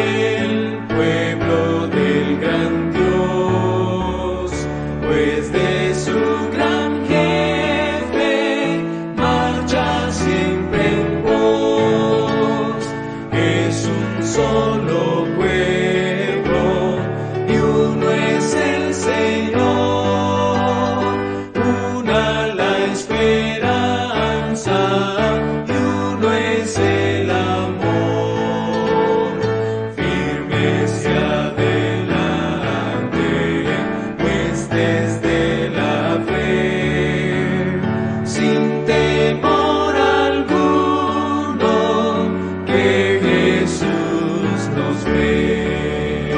el pueblo del gran Dios, pues de su gran jefe marcha siempre en pos. Es un solo pueblo y uno es el Señor, una la esperanza y uno es el amor. Firme hacia adelante, pues desde la fe, sin temor alguno, que Jesús nos ve.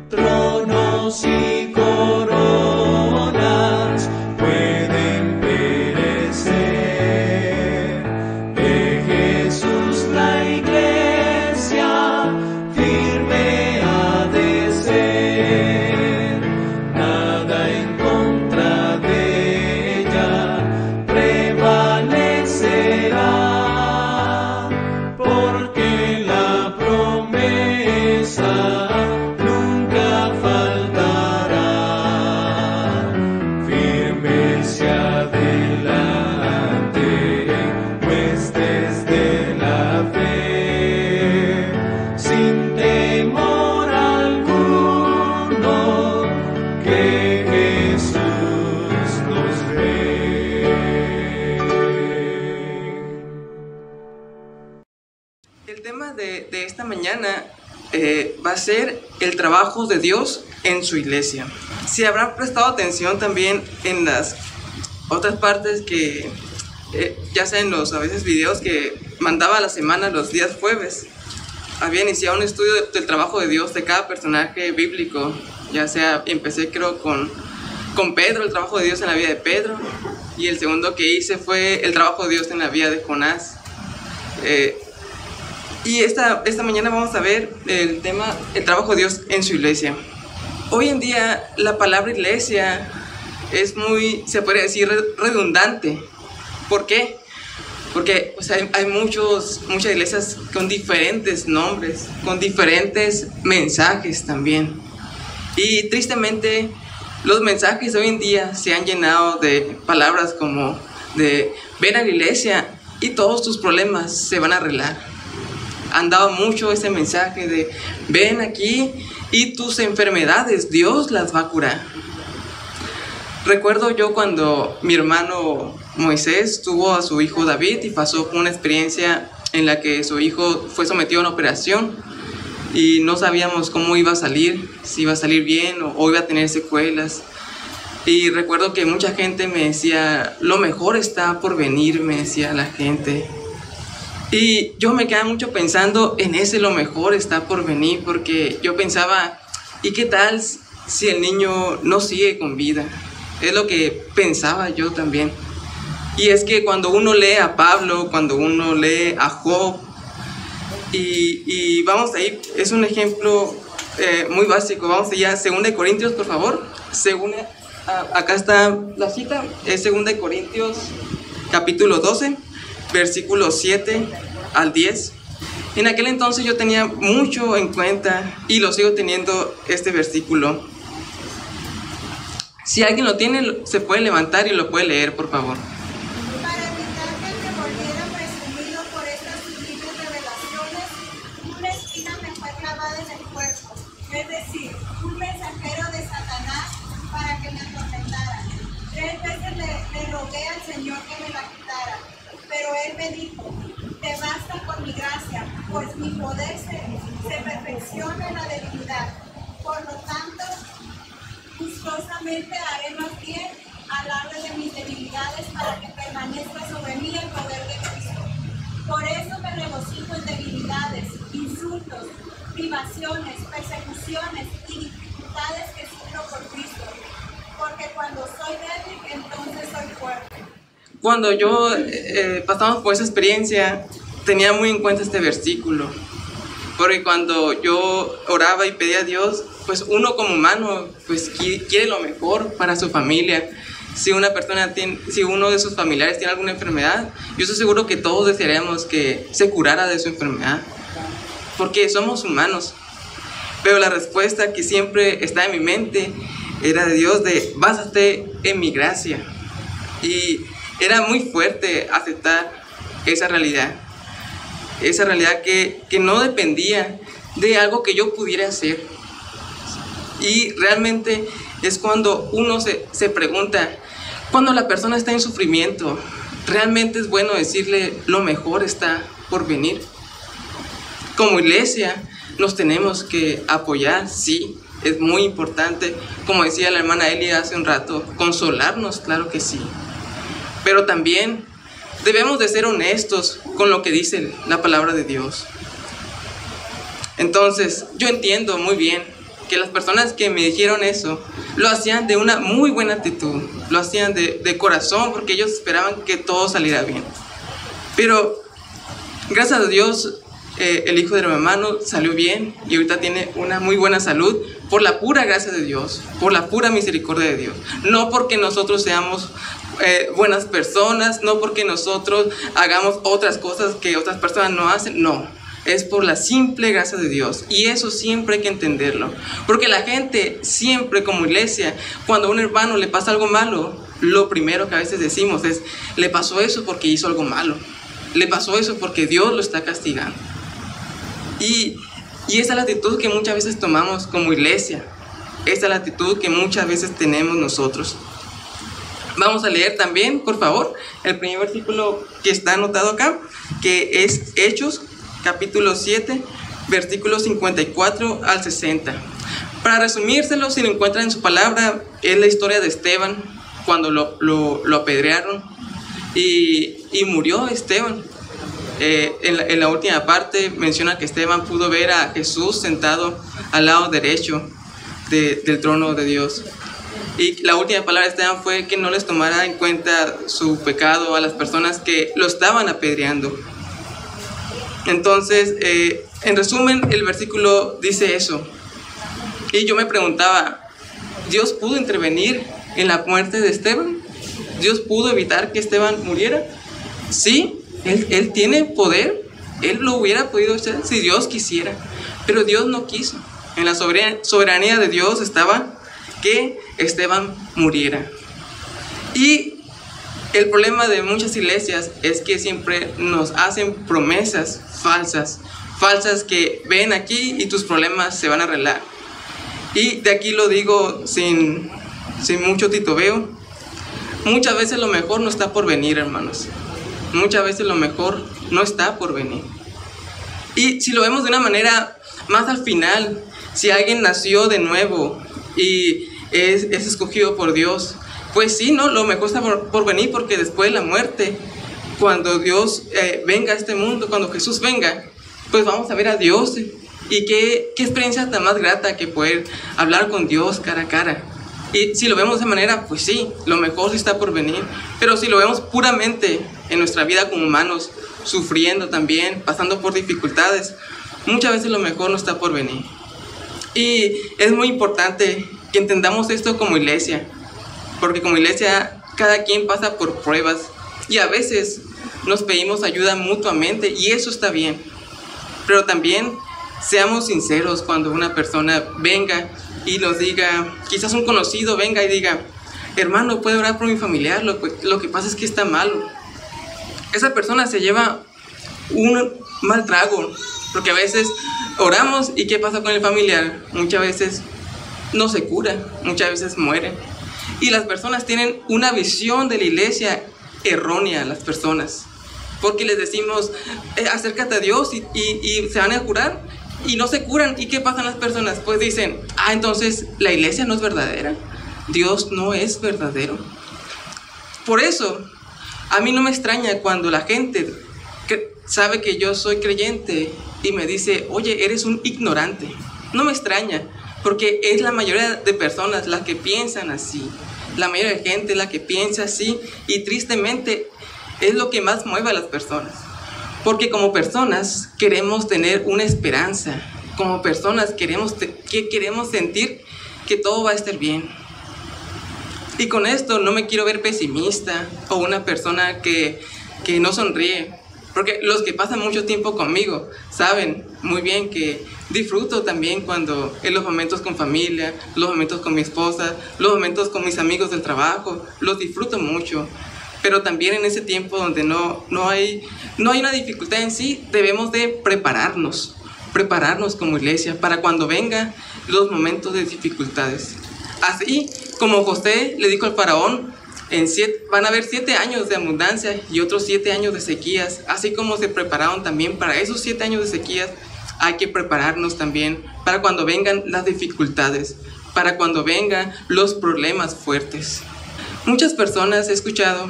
Tronos y coronas pueden perecer, de Jesús la iglesia firme ha de ser. Nada en contra de ella prevalecerá, porque la promesa nunca faltará. Firme hacia adelante, pues desde la fe, sin temor alguno, que Jesús nos ve. El tema de esta mañana va a ser el trabajo de Dios en su iglesia. Si habrán prestado atención también en las otras partes que, ya sea en los a veces videos que mandaba a la semana los días jueves, había iniciado un estudio del trabajo de Dios de cada personaje bíblico. Ya sea, empecé creo con Pedro, el trabajo de Dios en la vida de Pedro, y el segundo que hice fue el trabajo de Dios en la vida de Jonás. Y esta mañana vamos a ver el tema, el trabajo de Dios en su iglesia. Hoy en día la palabra iglesia es muy, se podría decir, redundante. ¿Por qué? Porque pues, hay muchas iglesias con diferentes nombres, con diferentes mensajes también. Y tristemente los mensajes de hoy en día se han llenado de palabras como de ven a la iglesia y todos tus problemas se van a arreglar. Han dado mucho ese mensaje de ven aquí y tus enfermedades Dios las va a curar. Recuerdo yo cuando mi hermano Moisés tuvo a su hijo David y pasó por una experiencia en la que su hijo fue sometido a una operación y no sabíamos cómo iba a salir, si iba a salir bien o iba a tener secuelas. Y recuerdo que mucha gente me decía, lo mejor está por venir, me decía la gente. Y yo me quedaba mucho pensando en ese lo mejor está por venir, porque yo pensaba, ¿y qué tal si el niño no sigue con vida? Es lo que pensaba yo también. Y es que cuando uno lee a Pablo, cuando uno lee a Job, y vamos ahí, es un ejemplo muy básico, vamos allá, 2 Corintios, por favor. Acá está la cita, es 2 Corintios, capítulo 12. Versículos 7 al 10. En aquel entonces yo tenía mucho en cuenta y lo sigo teniendo este versículo. Si alguien lo tiene, se puede levantar y lo puede leer, por favor. Para evitar que el que volviera presumido por estas sublimes revelaciones, una espina me fue clavada en el cuerpo, es decir, un mensajero de Satanás para que me atormentara. 3 veces le rogué al Señor que me la quitara, pero Él me dijo, te basta con mi gracia, pues mi poder se perfecciona en la debilidad. Por lo tanto, gustosamente haré más bien alarde de mis debilidades para que permanezca sobre mí el poder de Cristo. Por eso me regocijo en debilidades, insultos, privaciones, persecuciones y dificultades que sufro por Cristo. Porque cuando soy débil, entonces soy fuerte. Cuando yo pasamos por esa experiencia, tenía muy en cuenta este versículo. Porque cuando yo oraba y pedía a Dios, pues uno como humano, pues quiere lo mejor para su familia. Si una persona si uno de sus familiares tiene alguna enfermedad, yo estoy seguro que todos desearíamos que se curara de su enfermedad. porque somos humanos. Pero la respuesta que siempre está en mi mente era de Dios, de básate en mi gracia. Y era muy fuerte aceptar esa realidad que no dependía de algo que yo pudiera hacer. Y realmente es cuando uno se pregunta, cuando la persona está en sufrimiento, ¿realmente es bueno decirle lo mejor está por venir? Como iglesia nos tenemos que apoyar, sí, es muy importante. Como decía la hermana Eli hace un rato, consolarnos, claro que sí. Pero también debemos de ser honestos con lo que dice la palabra de Dios. Entonces, yo entiendo muy bien que las personas que me dijeron eso lo hacían de una muy buena actitud, lo hacían de corazón, porque ellos esperaban que todo saliera bien. Pero gracias a Dios, el hijo de mi hermano salió bien y ahorita tiene una muy buena salud por la pura gracia de Dios, por la pura misericordia de Dios. No porque nosotros seamos buenas personas, no porque nosotros hagamos otras cosas que otras personas no hacen, no. Es por la simple gracia de Dios. Y eso siempre hay que entenderlo. Porque la gente siempre como iglesia, cuando a un hermano le pasa algo malo, lo primero que a veces decimos es, le pasó eso porque hizo algo malo. Le pasó eso porque Dios lo está castigando. Y esa es la actitud que muchas veces tomamos como iglesia. Esa es la actitud que muchas veces tenemos nosotros. Vamos a leer también, por favor, el primer versículo que está anotado acá, que es Hechos, capítulo 7, versículos 54 al 60. Para resumírselo, si lo encuentran en su palabra, es la historia de Esteban, cuando lo apedrearon y murió Esteban. En la última parte menciona que Esteban pudo ver a Jesús sentado al lado derecho del trono de Dios. Y la última palabra de Esteban fue que no les tomara en cuenta su pecado a las personas que lo estaban apedreando. Entonces, en resumen, el versículo dice eso. Y yo me preguntaba, ¿Dios pudo intervenir en la muerte de Esteban? ¿Dios pudo evitar que Esteban muriera? Sí, él tiene poder. Él lo hubiera podido hacer si Dios quisiera. Pero Dios no quiso. En la soberanía de Dios estaba que Esteban muriera. Y el problema de muchas iglesias es que siempre nos hacen promesas falsas que ven aquí y tus problemas se van a arreglar. Y de aquí lo digo sin mucho titubeo. Muchas veces lo mejor no está por venir, hermanos. Muchas veces lo mejor no está por venir. Y si lo vemos de una manera más al final, si alguien nació de nuevo y es escogido por Dios, pues sí, ¿no? Lo mejor está por venir, porque después de la muerte, cuando Dios venga a este mundo, cuando Jesús venga, pues vamos a ver a Dios. Y qué experiencia tan más grata que poder hablar con Dios cara a cara. Y si lo vemos de esa manera, pues sí, lo mejor sí está por venir. Pero si lo vemos puramente en nuestra vida como humanos, sufriendo también, pasando por dificultades, muchas veces lo mejor no está por venir. Y es muy importante que entendamos esto como iglesia, porque como iglesia cada quien pasa por pruebas y a veces nos pedimos ayuda mutuamente y eso está bien. Pero también seamos sinceros cuando una persona venga y nos diga, quizás un conocido venga y diga, hermano, ¿puede orar por mi familiar? Lo que pasa es que está malo. Esa persona se lleva un mal trago, porque a veces oramos y ¿qué pasa con el familiar? Muchas veces no se cura, muchas veces muere. Y las personas tienen una visión de la iglesia errónea, las personas, porque les decimos, acércate a Dios y se van a curar, y no se curan. ¿Y qué pasan las personas? Pues dicen, entonces la iglesia no es verdadera, Dios no es verdadero. Por eso, a mí no me extraña cuando la gente sabe que yo soy creyente y me dice, oye, eres un ignorante. No me extraña, porque es la mayoría de personas las que piensan así. La mayoría de gente es la que piensa así, y tristemente es lo que más mueve a las personas. Porque como personas queremos tener una esperanza, como personas queremos sentir que todo va a estar bien. Y con esto no me quiero ver pesimista o una persona que no sonríe, Porque los que pasan mucho tiempo conmigo saben muy bien que disfruto también cuando en los momentos con familia, los momentos con mi esposa, los momentos con mis amigos del trabajo, los disfruto mucho. Pero también en ese tiempo donde no hay una dificultad en sí, debemos de prepararnos como iglesia para cuando vengan los momentos de dificultades. Así como José le dijo al faraón, van a haber 7 años de abundancia y otros 7 años de sequías. Así como se prepararon también para esos 7 años de sequías, hay que prepararnos también para cuando vengan las dificultades, para cuando vengan los problemas fuertes. Muchas personas he escuchado,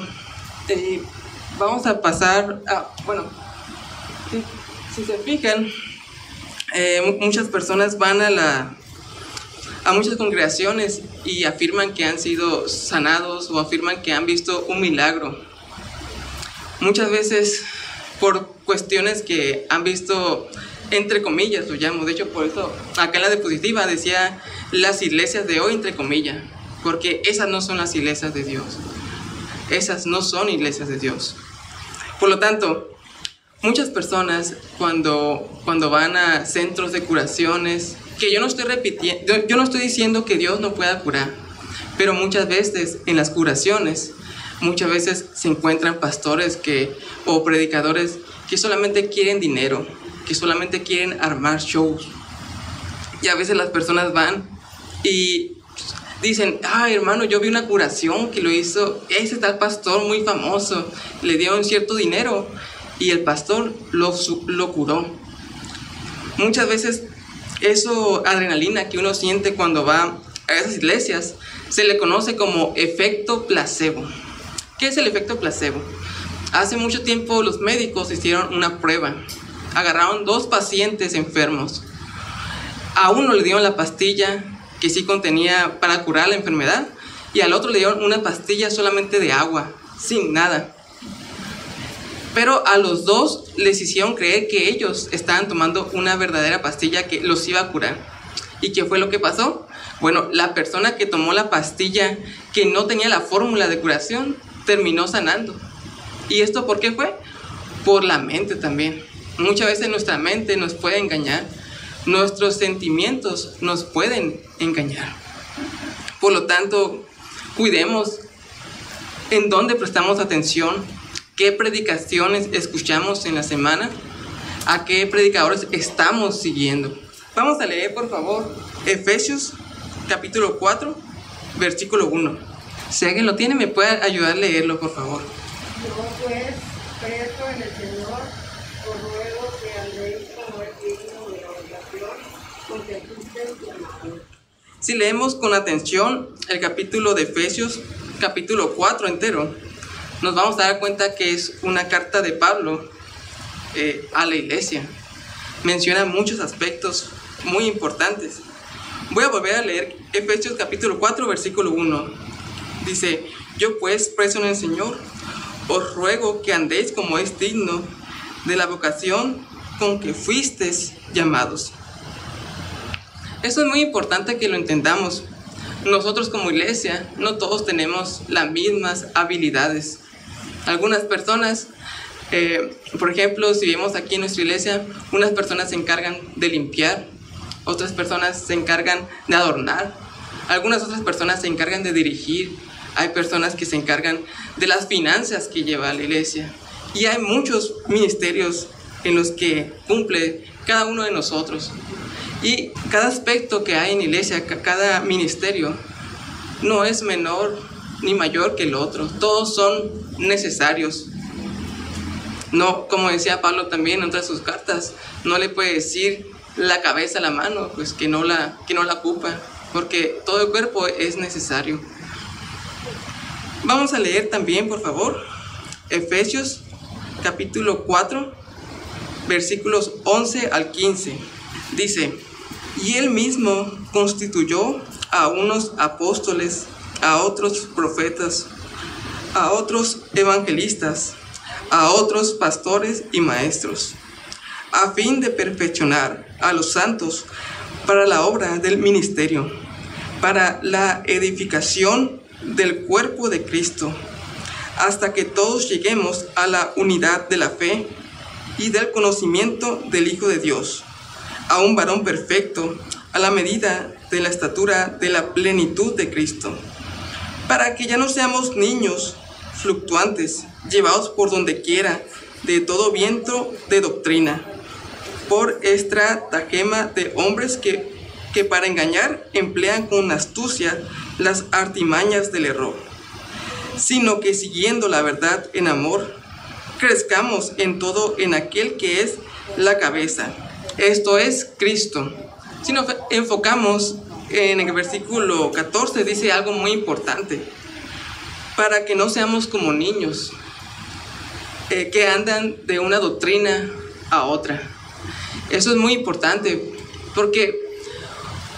vamos a pasar a, si se fijan, muchas personas van a muchas congregaciones y afirman que han sido sanados o afirman que han visto un milagro. Muchas veces por cuestiones que han visto, entre comillas lo llamo, de hecho por eso acá en la diapositiva decía las iglesias de hoy entre comillas, porque esas no son las iglesias de Dios. Esas no son iglesias de Dios. Por lo tanto, muchas personas cuando van a centros de curaciones, que yo no estoy diciendo que Dios no pueda curar, pero muchas veces en las curaciones, muchas veces se encuentran pastores o predicadores que solamente quieren dinero, que solamente quieren armar shows. Y a veces las personas van y dicen, hermano, yo vi una curación que lo hizo ese tal pastor muy famoso, le dio un cierto dinero y el pastor lo curó. Muchas veces eso adrenalina que uno siente cuando va a esas iglesias se le conoce como efecto placebo. ¿Qué es el efecto placebo? Hace mucho tiempo los médicos hicieron una prueba. Agarraron 2 pacientes enfermos. A uno le dieron la pastilla que sí contenía para curar la enfermedad y al otro le dieron una pastilla solamente de agua, sin nada. Pero a los 2 les hicieron creer que ellos estaban tomando una verdadera pastilla que los iba a curar. ¿Y qué fue lo que pasó? Bueno, la persona que tomó la pastilla que no tenía la fórmula de curación terminó sanando. ¿Y esto por qué fue? Por la mente también. Muchas veces nuestra mente nos puede engañar. Nuestros sentimientos nos pueden engañar. Por lo tanto, cuidemos en dónde prestamos atención, qué predicaciones escuchamos en la semana, a qué predicadores estamos siguiendo. Vamos a leer, por favor, Efesios capítulo 4, versículo 1. Si alguien lo tiene, me puede ayudar a leerlo, por favor. Yo pues, preso en el Señor, os ruego que andéis como es digno de la oración con que fuisteis llamados. Si leemos con atención el capítulo de Efesios, capítulo 4 entero, nos vamos a dar cuenta que es una carta de Pablo a la iglesia. Menciona muchos aspectos muy importantes. Voy a volver a leer Efesios capítulo 4, versículo 1. Dice, yo pues, preso en el Señor, os ruego que andéis como es digno de la vocación con que fuisteis llamados. Eso es muy importante que lo entendamos. Nosotros como iglesia, no todos tenemos las mismas habilidades. Algunas personas, por ejemplo, si vemos aquí en nuestra iglesia, unas personas se encargan de limpiar, otras personas se encargan de adornar, algunas otras personas se encargan de dirigir, hay personas que se encargan de las finanzas que lleva la iglesia. Y hay muchos ministerios en los que cumple cada uno de nosotros. Y cada aspecto que hay en la iglesia, cada ministerio, no es menor ni mayor que el otro. Todos son necesarios. No, como decía Pablo también en otras de sus cartas, no le puede decir la cabeza a la mano, pues que no la ocupa, porque todo el cuerpo es necesario. Vamos a leer también, por favor, Efesios capítulo 4, versículos 11 al 15. Dice, y él mismo constituyó a unos apóstoles, a otros profetas, a otros evangelistas, a otros pastores y maestros, a fin de perfeccionar a los santos para la obra del ministerio, para la edificación del cuerpo de Cristo, hasta que todos lleguemos a la unidad de la fe y del conocimiento del Hijo de Dios, a un varón perfecto, a la medida de la estatura de la plenitud de Cristo, para que ya no seamos niños fluctuantes, llevados por donde quiera, de todo viento de doctrina, por estratagema de hombres que para engañar emplean con astucia las artimañas del error, sino que siguiendo la verdad en amor, crezcamos en todo en aquel que es la cabeza, esto es Cristo. Si nos enfocamos en el versículo 14, dice algo muy importante, para que no seamos como niños que andan de una doctrina a otra. Eso es muy importante, porque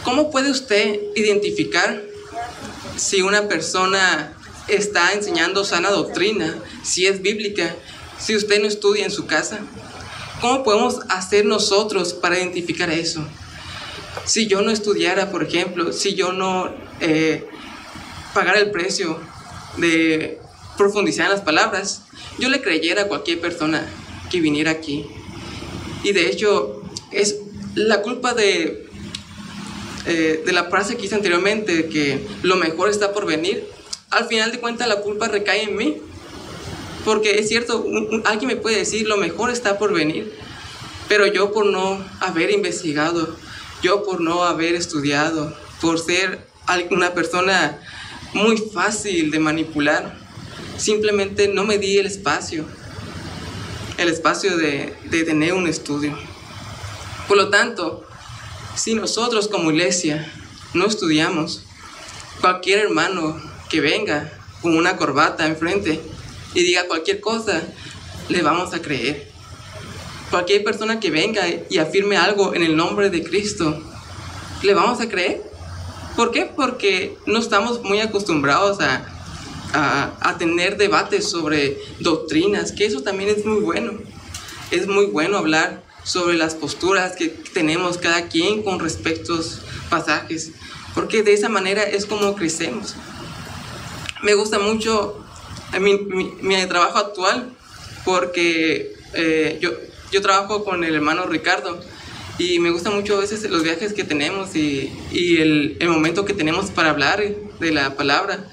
¿cómo puede usted identificar si una persona está enseñando sana doctrina, si es bíblica, si usted no estudia en su casa? ¿Cómo podemos hacer nosotros para identificar eso? Si yo no estudiara, por ejemplo, si yo no pagara el precio de profundizar en las palabras, yo le creyera a cualquier persona que viniera aquí. Y de hecho, es la culpa de la frase que hice anteriormente, que lo mejor está por venir. Al final de cuentas, la culpa recae en mí. Porque es cierto, alguien me puede decir, lo mejor está por venir. Pero yo, por no haber investigado, yo por no haber estudiado, por ser una persona muy fácil de manipular, simplemente no me di el espacio de tener un estudio. Por lo tanto, si nosotros como iglesia no estudiamos, cualquier hermano que venga con una corbata enfrente y diga cualquier cosa, le vamos a creer. Cualquier persona que venga y afirme algo en el nombre de Cristo, le vamos a creer. ¿Por qué? Porque no estamos muy acostumbrados a tener debates sobre doctrinas, que eso también es muy bueno. Es muy bueno hablar sobre las posturas que tenemos cada quien con respecto a estos pasajes, porque de esa manera es como crecemos. Me gusta mucho mi trabajo actual, porque yo trabajo con el hermano Ricardo, y me gusta mucho a veces los viajes que tenemos y el momento que tenemos para hablar de la palabra.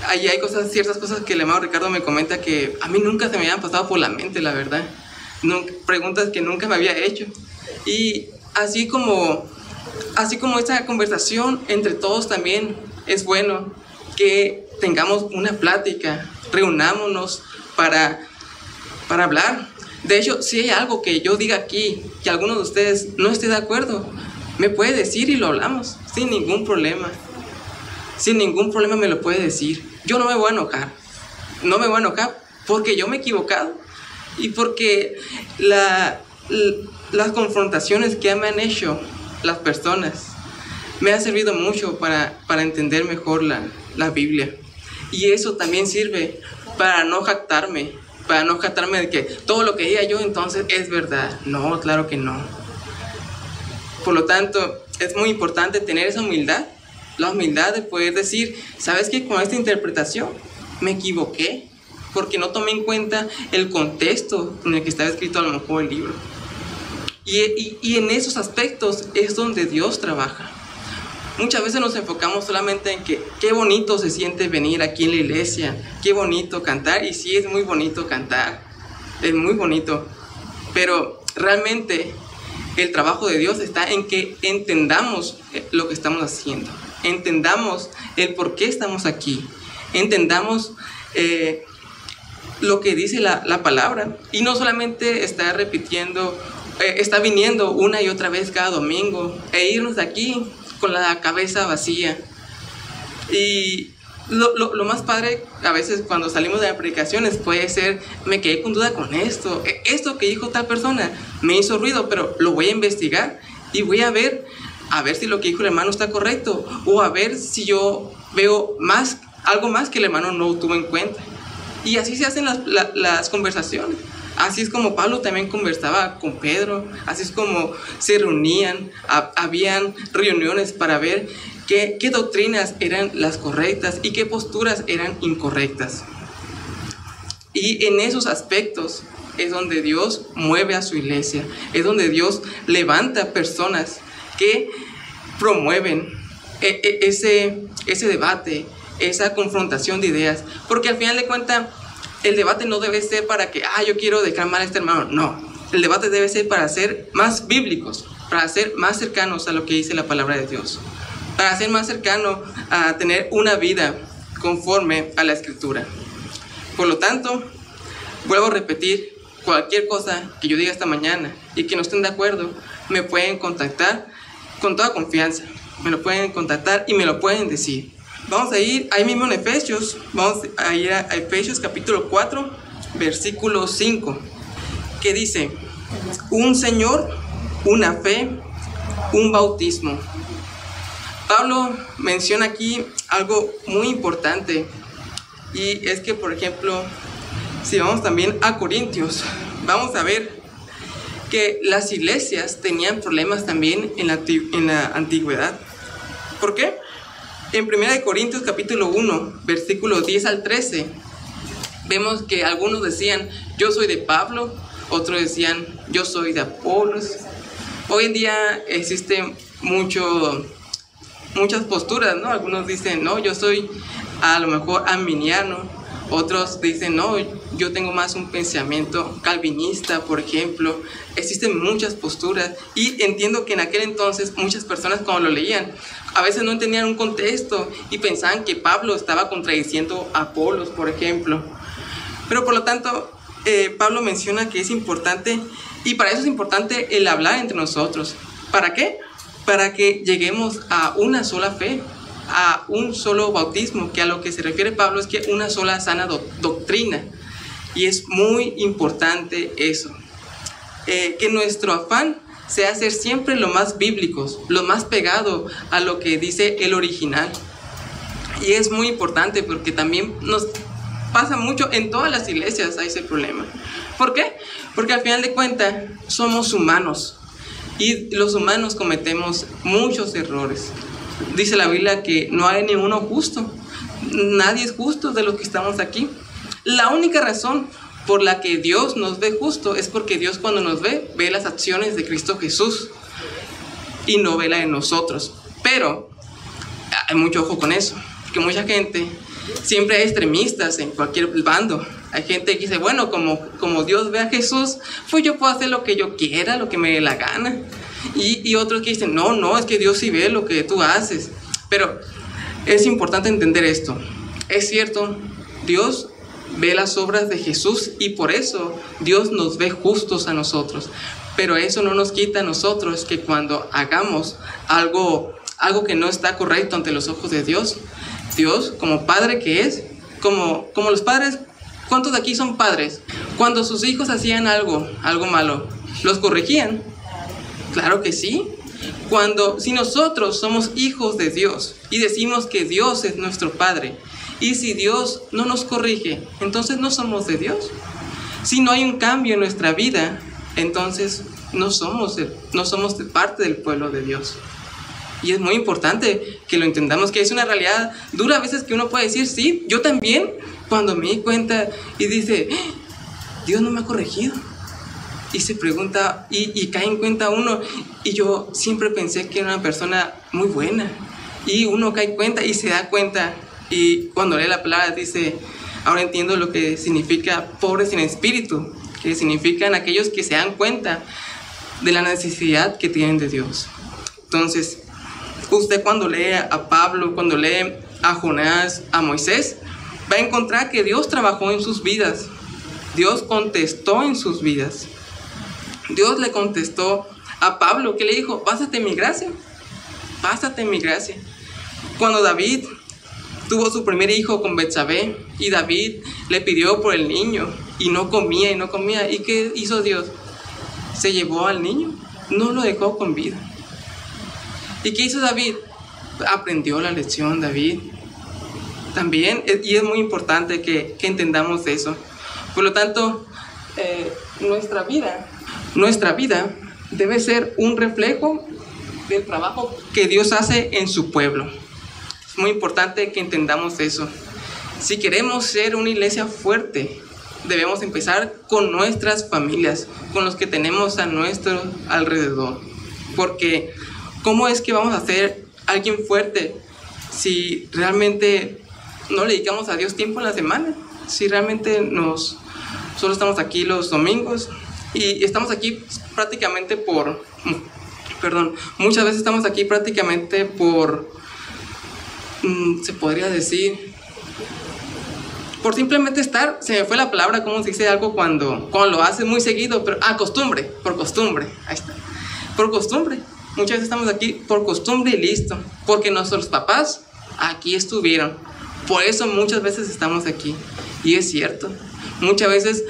Ahí hay ciertas cosas que el hermano Ricardo me comenta que a mí nunca se me habían pasado por la mente, la verdad. Preguntas que nunca me había hecho. Y así como esta conversación entre todos, también es bueno que tengamos una plática, reunámonos para hablar. De hecho, si hay algo que yo diga aquí, que alguno de ustedes no esté de acuerdo, me puede decir y lo hablamos, sin ningún problema. Sin ningún problema me lo puede decir. Yo no me voy a enojar. No me voy a enojar porque yo me he equivocado. Y porque las confrontaciones que me han hecho las personas me ha servido mucho para entender mejor la Biblia. Y eso también sirve para no jactarme de que todo lo que diga yo entonces es verdad. No, claro que no. Por lo tanto, es muy importante tener esa humildad, la humildad de poder decir, ¿sabes qué? Con esta interpretación me equivoqué, porque no tomé en cuenta el contexto en el que estaba escrito a lo mejor el libro. Y en esos aspectos es donde Dios trabaja. Muchas veces nos enfocamos solamente en que qué bonito se siente venir aquí en la iglesia, qué bonito cantar, y sí, es muy bonito cantar, es muy bonito, pero realmente el trabajo de Dios está en que entendamos lo que estamos haciendo, entendamos el por qué estamos aquí, entendamos lo que dice la palabra, y no solamente está repitiendo, está viniendo una y otra vez cada domingo, e irnos de aquí con la cabeza vacía. Y lo más padre a veces cuando salimos de las predicaciones puede ser, me quedé con duda con esto que dijo tal persona me hizo ruido, pero lo voy a investigar y voy a ver si lo que dijo el hermano está correcto, o a ver si yo veo algo más que el hermano no tuvo en cuenta. Y así se hacen las conversaciones. Así es como Pablo también conversaba con Pedro, así es como se reunían, habían reuniones para ver qué doctrinas eran las correctas y qué posturas eran incorrectas. Y en esos aspectos es donde Dios mueve a su iglesia, es donde Dios levanta personas que promueven ese debate, esa confrontación de ideas, porque al final de cuentas el debate no debe ser para que, yo quiero dejar mal a este hermano, no, el debate debe ser para ser más bíblicos, para ser más cercanos a lo que dice la palabra de Dios, para ser más cercano a tener una vida conforme a la Escritura. Por lo tanto, vuelvo a repetir, cualquier cosa que yo diga esta mañana y que no estén de acuerdo, me pueden contactar con toda confianza, me lo pueden contactar y me lo pueden decir. Vamos a ir ahí mismo en Efesios, vamos a ir a Efesios capítulo 4, versículo 5, que dice: un Señor, una fe, un bautismo. Pablo menciona aquí algo muy importante, y es que, por ejemplo, si vamos también a Corintios, vamos a ver que las iglesias tenían problemas también en la antigüedad. ¿Por qué? En 1 Corintios capítulo 1, versículos 10 al 13, vemos que algunos decían, yo soy de Pablo, otros decían, yo soy de Apolos. Hoy en día existen muchas posturas, ¿no? Algunos dicen, no, yo soy a lo mejor arminiano. Otros dicen, no, yo tengo más un pensamiento calvinista, por ejemplo. Existen muchas posturas y entiendo que en aquel entonces muchas personas cuando lo leían a veces no entendían un contexto y pensaban que Pablo estaba contradiciendo a Apolos, por ejemplo. Pero por lo tanto, Pablo menciona que es importante, y para eso es importante el hablar entre nosotros. ¿Para qué? Para que lleguemos a una sola fe, a un solo bautismo, que a lo que se refiere Pablo es que una sola sana doctrina. Y es muy importante eso, que nuestro afán sea ser siempre lo más bíblicos, lo más pegado a lo que dice el original. Y es muy importante porque también nos pasa mucho en todas las iglesias, hay ese problema. ¿Por qué? Porque al final de cuentas somos humanos y los humanos cometemos muchos errores. Dice la Biblia que no hay ni uno justo, nadie es justo de los que estamos aquí. La única razón por la que Dios nos ve justo es porque Dios, cuando nos ve, ve las acciones de Cristo Jesús y no ve la de nosotros. Pero hay mucho ojo con eso, porque mucha gente, siempre hay extremistas en cualquier bando. Hay gente que dice, bueno, como Dios ve a Jesús, pues yo puedo hacer lo que yo quiera, lo que me dé la gana. Y otros que dicen, no, es que Dios sí ve lo que tú haces. Pero es importante entender esto. Es cierto, Dios ve las obras de Jesús y por eso Dios nos ve justos a nosotros. Pero eso no nos quita a nosotros que cuando hagamos algo que no está correcto ante los ojos de Dios, Dios, como Padre que es, como los padres, ¿cuántos de aquí son padres? Cuando sus hijos hacían algo malo, ¿los corregían? Claro que sí. Si nosotros somos hijos de Dios y decimos que Dios es nuestro Padre, y si Dios no nos corrige, entonces no somos de Dios. Si no hay un cambio en nuestra vida, entonces no somos parte del pueblo de Dios. Y es muy importante que lo entendamos, que es una realidad dura a veces, que uno puede decir, sí, yo también, cuando me di cuenta y dice, Dios no me ha corregido. Y se pregunta, y cae en cuenta uno, y yo siempre pensé que era una persona muy buena. Y uno cae en cuenta y se da cuenta, y cuando lee la palabra dice, ahora entiendo lo que significa pobres en espíritu, que significan aquellos que se dan cuenta de la necesidad que tienen de Dios. Entonces, usted cuando lee a Pablo, cuando lee a Jonás, a Moisés, va a encontrar que Dios trabajó en sus vidas. Dios contestó en sus vidas. Dios le contestó a Pablo, que le dijo, bástate en mi gracia, bástate en mi gracia. Cuando David tuvo su primer hijo con Betsabé, y David le pidió por el niño, y no comía, ¿y qué hizo Dios? Se llevó al niño, no lo dejó con vida. ¿Y qué hizo David? Aprendió la lección David también, y es muy importante que entendamos eso. Por lo tanto, nuestra vida debe ser un reflejo del trabajo que Dios hace en su pueblo. Es muy importante que entendamos eso. Si queremos ser una iglesia fuerte, debemos empezar con nuestras familias, con los que tenemos a nuestro alrededor. Porque ¿cómo es que vamos a ser alguien fuerte si realmente no le dedicamos a Dios tiempo en la semana? Si realmente solo estamos aquí los domingos y estamos aquí prácticamente muchas veces estamos aquí prácticamente se podría decir, por simplemente estar. Se me fue la palabra, cómo se dice algo cuando lo haces muy seguido, pero por costumbre, ahí está, por costumbre. Muchas veces estamos aquí por costumbre y listo, porque nuestros papás aquí estuvieron, por eso muchas veces estamos aquí. Y es cierto, muchas veces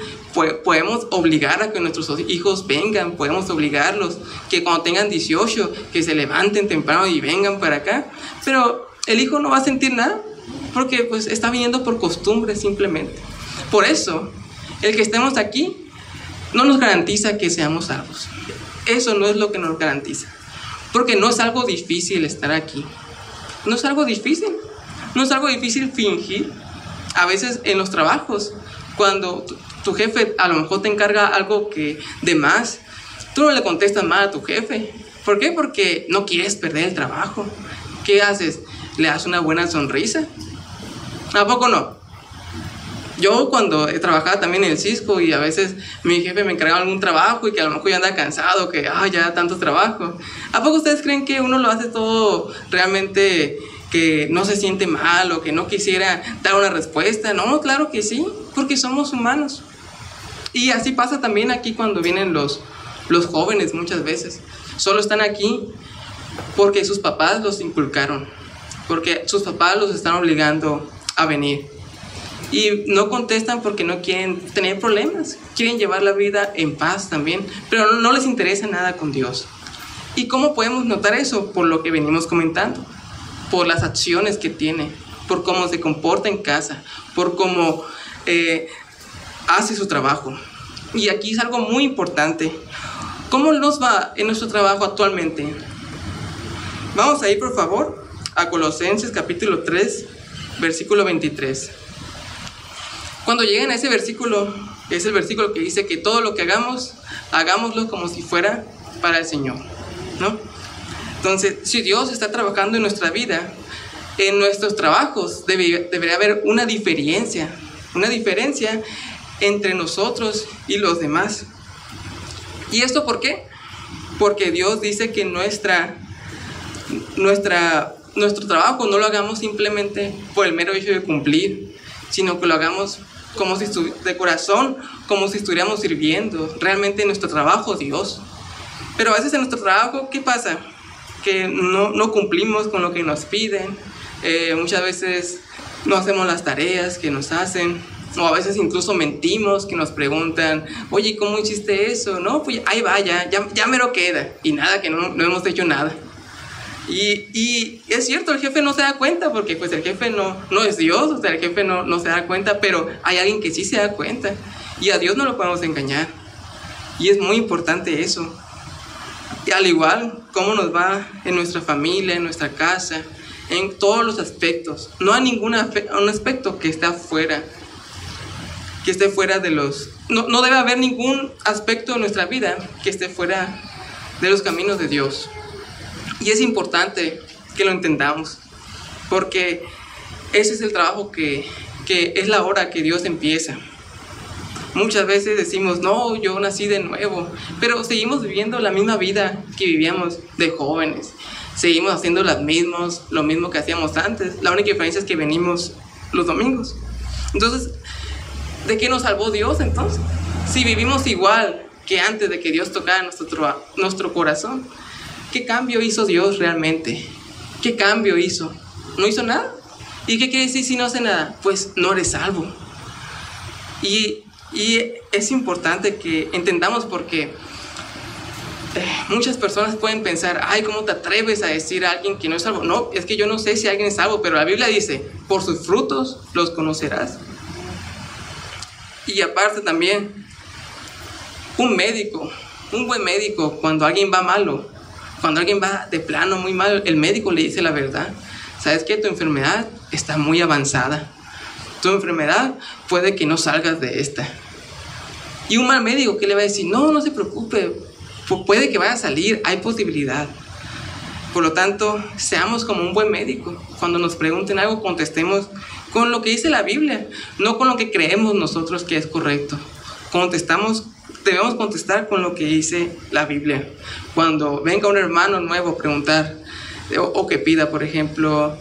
podemos obligar a que nuestros hijos vengan, podemos obligarlos que cuando tengan 18, que se levanten temprano y vengan para acá, pero el hijo no va a sentir nada, porque pues está viniendo por costumbre simplemente. Por eso, el que estemos aquí no nos garantiza que seamos salvos. Eso no es lo que nos garantiza, porque no es algo difícil estar aquí. No es algo difícil. No es algo difícil fingir. A veces en los trabajos, cuando tu jefe a lo mejor te encarga algo de más, tú no le contestas mal a tu jefe. ¿Por qué? Porque no quieres perder el trabajo. ¿Qué haces? ¿Le das una buena sonrisa? ¿A poco no? Yo cuando trabajaba también en el Cisco y a veces mi jefe me encargaba algún trabajo y que a lo mejor yo andaba cansado, que ya tanto trabajo. ¿A poco ustedes creen que uno lo hace todo realmente, que no se siente mal o que no quisiera dar una respuesta? No, claro que sí, porque somos humanos. Y así pasa también aquí cuando vienen los jóvenes muchas veces. Solo están aquí porque sus papás los inculcaron, porque sus papás los están obligando a venir. Y no contestan porque no quieren tener problemas, quieren llevar la vida en paz también, pero no les interesa nada con Dios. ¿Y cómo podemos notar eso? Por lo que venimos comentando, por las acciones que tiene, por cómo se comporta en casa, por cómo hace su trabajo. Y aquí es algo muy importante. ¿Cómo nos va en nuestro trabajo actualmente? Vamos a ir, por favor, a Colosenses capítulo 3, versículo 23. Cuando lleguen a ese versículo, es el versículo que dice que todo lo que hagamos, hagámoslo como si fuera para el Señor, ¿no? Entonces, si Dios está trabajando en nuestra vida, en nuestros trabajos debería haber una diferencia entre nosotros y los demás. ¿Y esto por qué? Porque Dios dice que nuestro trabajo no lo hagamos simplemente por el mero hecho de cumplir, sino que lo hagamos de corazón, como si estuviéramos sirviendo realmente en nuestro trabajo Dios. Pero a veces en nuestro trabajo, ¿qué pasa? Que no cumplimos con lo que nos piden. Muchas veces no hacemos las tareas que nos hacen, o a veces incluso mentimos, que nos preguntan, oye, ¿cómo hiciste eso? No, pues ahí va, ya me lo queda, y nada, que no hemos hecho nada. Y es cierto, el jefe no se da cuenta, porque pues el jefe no es Dios, o sea, el jefe no se da cuenta, pero hay alguien que sí se da cuenta, y a Dios no lo podemos engañar, y es muy importante eso. Y al igual, cómo nos va en nuestra familia, en nuestra casa, en todos los aspectos. No hay ningún aspecto que esté afuera, de los... No debe haber ningún aspecto de nuestra vida que esté fuera de los caminos de Dios. Y es importante que lo entendamos, porque ese es el trabajo que es la hora que Dios empieza. Muchas veces decimos, no, yo nací de nuevo, pero seguimos viviendo la misma vida que vivíamos de jóvenes. Seguimos haciendo lo mismo que hacíamos antes. La única diferencia es que venimos los domingos. Entonces, ¿de qué nos salvó Dios entonces? Si vivimos igual que antes de que Dios tocara nuestro corazón, ¿qué cambio hizo Dios realmente? ¿Qué cambio hizo? No hizo nada. ¿Y qué quiere decir si no hace nada? Pues no eres salvo. Y es importante que entendamos, porque muchas personas pueden pensar, ay, ¿cómo te atreves a decir a alguien que no es salvo? No, es que yo no sé si alguien es salvo, pero la Biblia dice, por sus frutos los conocerás. Y aparte también, un buen médico, cuando alguien va malo, cuando alguien va de plano muy malo, el médico le dice la verdad. ¿Sabes qué? Tu enfermedad está muy avanzada. tu enfermedad puede que no salgas de esta. Y un mal médico, ¿qué le va a decir? No, no se preocupe, puede que vaya a salir, hay posibilidad. Por lo tanto, seamos como un buen médico. Cuando nos pregunten algo, contestemos con lo que dice la Biblia, no con lo que creemos nosotros que es correcto. Debemos contestar con lo que dice la Biblia. Cuando venga un hermano nuevo a preguntar, o que pida, por ejemplo,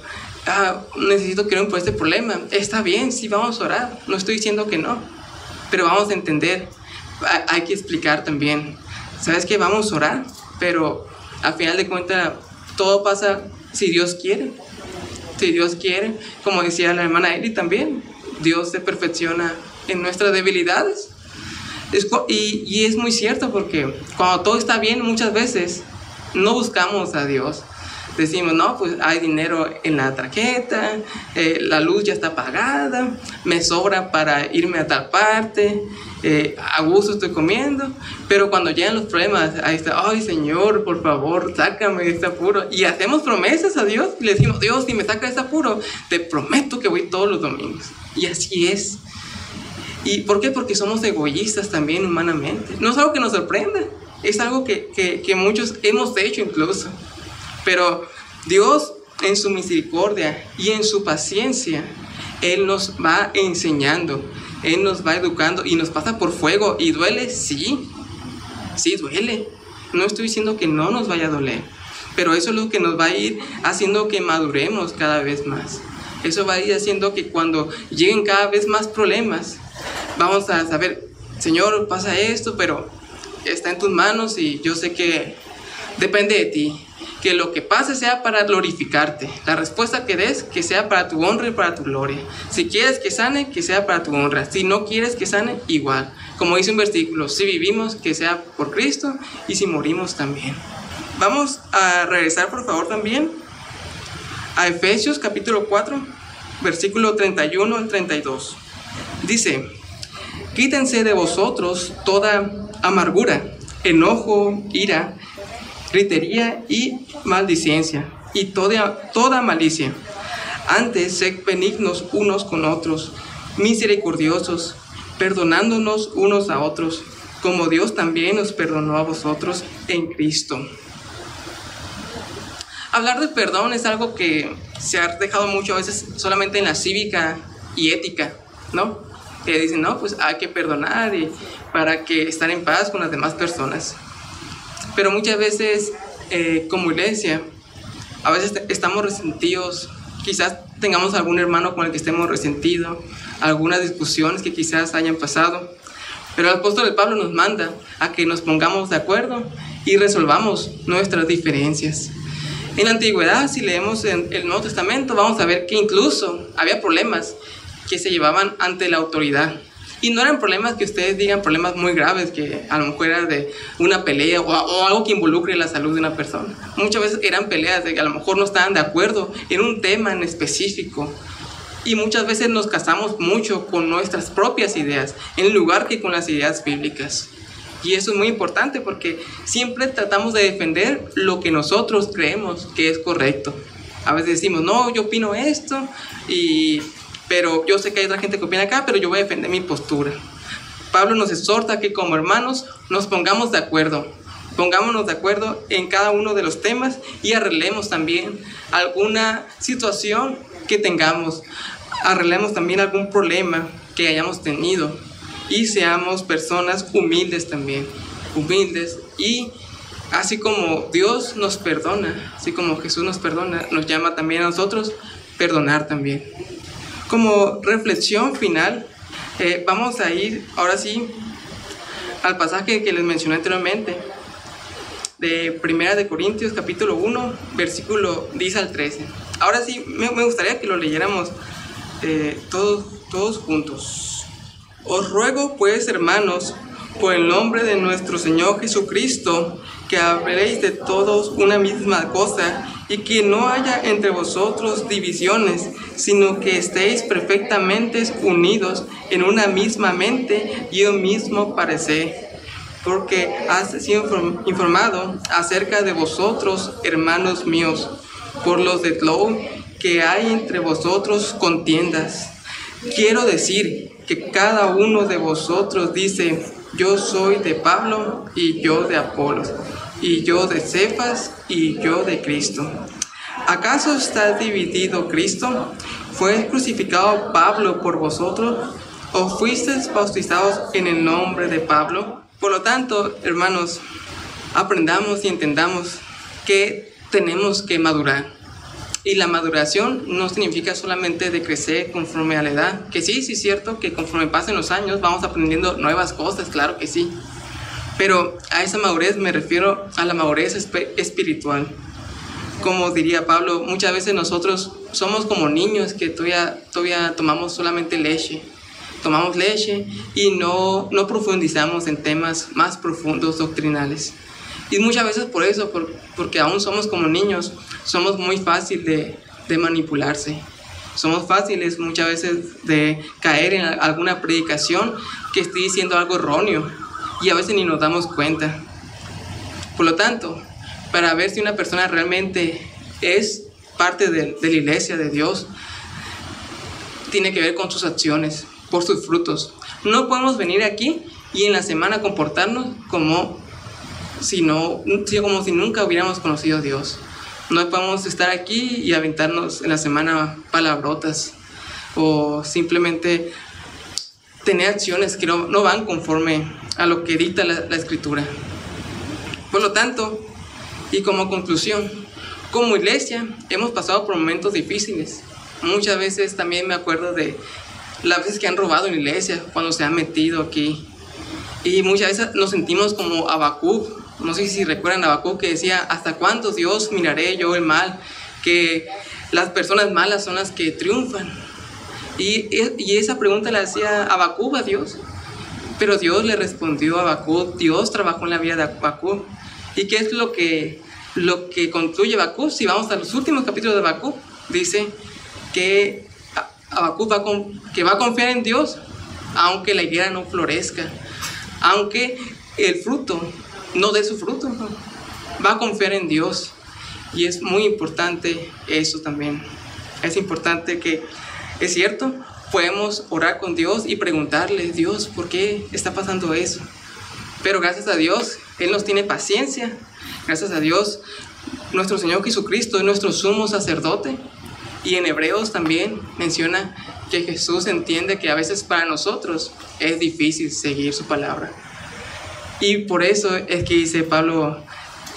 necesito que oren por este problema, está bien, sí, vamos a orar, no estoy diciendo que no, pero vamos a entender, hay que explicar también, ¿sabes qué? Vamos a orar, pero al final de cuentas todo pasa si Dios quiere. Si Dios quiere, como decía la hermana Eli también, Dios se perfecciona en nuestras debilidades. Y es muy cierto, porque cuando todo está bien, muchas veces no buscamos a Dios. Decimos, no, pues hay dinero en la tarjeta, la luz ya está apagada, me sobra para irme a tal parte, a gusto estoy comiendo. Pero cuando llegan los problemas, ahí está, ay Señor, por favor, sácame de este apuro. Y hacemos promesas a Dios y le decimos, Dios, si me saca de este apuro, te prometo que voy todos los domingos. Y así es. ¿Y por qué? Porque somos egoístas también humanamente. No es algo que nos sorprenda, es algo que muchos hemos hecho incluso. Pero Dios, en su misericordia y en su paciencia, Él nos va enseñando, Él nos va educando y nos pasa por fuego. ¿Y duele? Sí, sí duele. No estoy diciendo que no nos vaya a doler, pero eso es lo que nos va a ir haciendo que maduremos cada vez más. Eso va a ir haciendo que cuando lleguen cada vez más problemas, vamos a saber, Señor, pasa esto, pero está en tus manos y yo sé que depende de ti. Que lo que pase sea para glorificarte. La respuesta que des, que sea para tu honra y para tu gloria. Si quieres que sane, que sea para tu honra. Si no quieres que sane, igual. Como dice un versículo, si vivimos, que sea por Cristo, y si morimos también. Vamos a regresar, por favor, también a Efesios capítulo 4, versículo 31 al 32. Dice, quítense de vosotros toda amargura, enojo, ira, gritería y maldicencia, y toda malicia. Antes, sed benignos unos con otros, misericordiosos, perdonándonos unos a otros, como Dios también nos perdonó a vosotros en Cristo. Hablar de perdón es algo que se ha dejado mucho a veces solamente en la cívica y ética, ¿no? Que dicen, no, pues hay que perdonar y para que estar en paz con las demás personas. Pero muchas veces, como iglesia, a veces estamos resentidos, quizás tengamos algún hermano con el que estemos resentidos, algunas discusiones que quizás hayan pasado. Pero el apóstol Pablo nos manda a que nos pongamos de acuerdo y resolvamos nuestras diferencias. En la antigüedad, si leemos en el Nuevo Testamento, vamos a ver que incluso había problemas que se llevaban ante la autoridad. Y no eran problemas que ustedes digan problemas muy graves, que a lo mejor era de una pelea o algo que involucre la salud de una persona. Muchas veces eran peleas de que a lo mejor no estaban de acuerdo en un tema en específico. Y muchas veces nos casamos mucho con nuestras propias ideas, en lugar que con las ideas bíblicas. Y eso es muy importante porque siempre tratamos de defender lo que nosotros creemos que es correcto. A veces decimos, no, yo opino esto pero yo sé que hay otra gente que opina acá, pero yo voy a defender mi postura. Pablo nos exhorta que como hermanos nos pongamos de acuerdo. Pongámonos de acuerdo en cada uno de los temas y arreglemos también alguna situación que tengamos. Arreglemos también algún problema que hayamos tenido. Y seamos personas humildes también. Humildes. Y así como Dios nos perdona, así como Jesús nos perdona, nos llama también a nosotros perdonar también. Como reflexión final, vamos a ir ahora sí al pasaje que les mencioné anteriormente, de 1 de Corintios capítulo 1, versículo 10 al 13. Ahora sí, me gustaría que lo leyéramos todos juntos. Os ruego pues, hermanos, por el nombre de nuestro Señor Jesucristo, que habléis de todos una misma cosa, y que no haya entre vosotros divisiones, sino que estéis perfectamente unidos en una misma mente y un mismo parecer. Porque has sido informado acerca de vosotros, hermanos míos, por los de Tlo, que hay entre vosotros contiendas. Quiero decir que cada uno de vosotros dice: yo soy de Pablo, y yo de Apolos, y yo de Cefas, y yo de Cristo. ¿Acaso está dividido Cristo? ¿Fue crucificado Pablo por vosotros? ¿O fuisteis bautizados en el nombre de Pablo? Por lo tanto, hermanos, aprendamos y entendamos que tenemos que madurar. Y la maduración no significa solamente de crecer conforme a la edad, que sí es cierto que conforme pasen los años vamos aprendiendo nuevas cosas, claro que sí. Pero a esa madurez me refiero a la madurez espiritual. Como diría Pablo, muchas veces nosotros somos como niños que todavía tomamos solamente leche. Tomamos leche y no profundizamos en temas más profundos doctrinales. Y muchas veces por eso, porque aún somos como niños, somos muy fáciles de manipularse. Somos fáciles muchas veces de caer en alguna predicación que esté diciendo algo erróneo y a veces ni nos damos cuenta. Por lo tanto, para ver si una persona realmente es parte de la iglesia de Dios, tiene que ver con sus acciones, por sus frutos. No podemos venir aquí y en la semana comportarnos como si nunca hubiéramos conocido a Dios. No podemos estar aquí y aventarnos en la semana palabrotas o simplemente tener acciones que no van conforme a lo que dicta la Escritura. Por lo tanto, y como conclusión, como iglesia hemos pasado por momentos difíciles. Muchas veces también me acuerdo de las veces que han robado en la iglesia, cuando se han metido aquí. Y muchas veces nos sentimos como Habacuc. No sé si recuerdan a Habacuc, que decía: ¿hasta cuándo, Dios, miraré yo el mal? Que las personas malas son las que triunfan. Y esa pregunta la hacía Habacuc a Dios. Pero Dios le respondió a Habacuc. Dios trabajó en la vida de Habacuc. ¿Y qué es lo que concluye Habacuc? Si vamos a los últimos capítulos de Habacuc, dice que Habacuc va a confiar en Dios, aunque la higuera no florezca, aunque el fruto no dé su fruto, ¿no? Va a confiar en Dios. Y es muy importante eso también. Es importante que, es cierto, podemos orar con Dios y preguntarle: Dios, ¿por qué está pasando eso? Pero gracias a Dios, Él nos tiene paciencia. Gracias a Dios, nuestro Señor Jesucristo es nuestro sumo sacerdote. Y en Hebreos también menciona que Jesús entiende que a veces para nosotros es difícil seguir su palabra. Y por eso es que dice Pablo: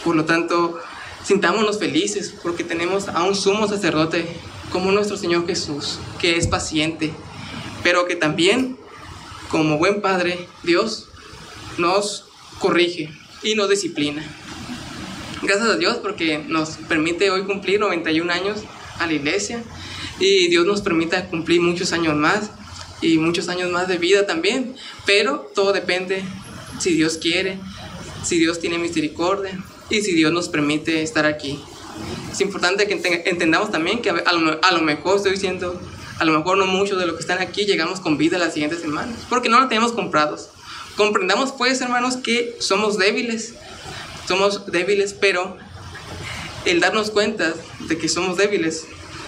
por lo tanto, sintámonos felices porque tenemos a un sumo sacerdote como nuestro Señor Jesús, que es paciente, pero que también, como buen Padre, Dios nos corrige y nos disciplina. Gracias a Dios porque nos permite hoy cumplir 91 años a la iglesia, y Dios nos permite cumplir muchos años más y muchos años más de vida también, pero todo depende si Dios quiere, si Dios tiene misericordia y si Dios nos permite estar aquí. Es importante que entendamos también que a lo mejor estoy diciendo, a lo mejor no muchos de los que están aquí llegamos con vida las siguientes semanas, porque no la tenemos comprados. Comprendamos pues, hermanos, que somos débiles, pero el darnos cuenta de que somos débiles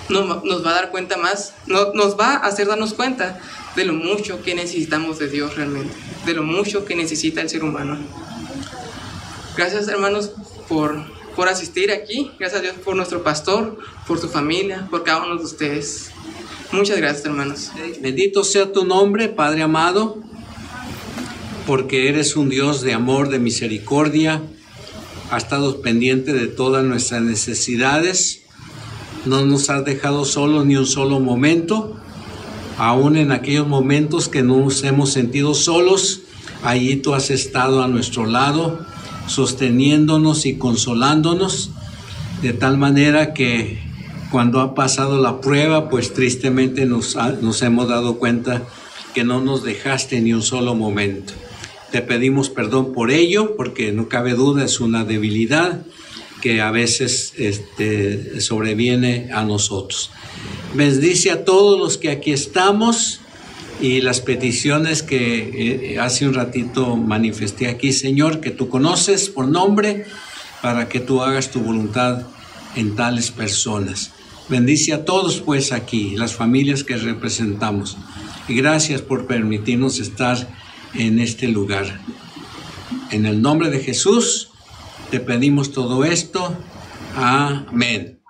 nos va a dar cuenta más, nos va a hacer darnos cuenta de lo mucho que necesitamos de Dios realmente, de lo mucho que necesita el ser humano. Gracias, hermanos, por asistir aquí. Gracias a Dios por nuestro pastor, por su familia, por cada uno de ustedes. Muchas gracias, hermanos. Bendito sea tu nombre, Padre amado, porque eres un Dios de amor, de misericordia. Has estado pendiente de todas nuestras necesidades. No nos has dejado solos ni un solo momento. Aún en aquellos momentos que nos hemos sentido solos, allí tú has estado a nuestro lado, sosteniéndonos y consolándonos, de tal manera que cuando ha pasado la prueba, pues tristemente nos hemos dado cuenta que no nos dejaste ni un solo momento. Te pedimos perdón por ello, porque no cabe duda, es una debilidad que a veces sobreviene a nosotros. Bendice a todos los que aquí estamos y las peticiones que hace un ratito manifesté aquí, Señor, que tú conoces por nombre, para que tú hagas tu voluntad en tales personas. Bendice a todos pues aquí, las familias que representamos. Y gracias por permitirnos estar en este lugar. En el nombre de Jesús te pedimos todo esto. Amén.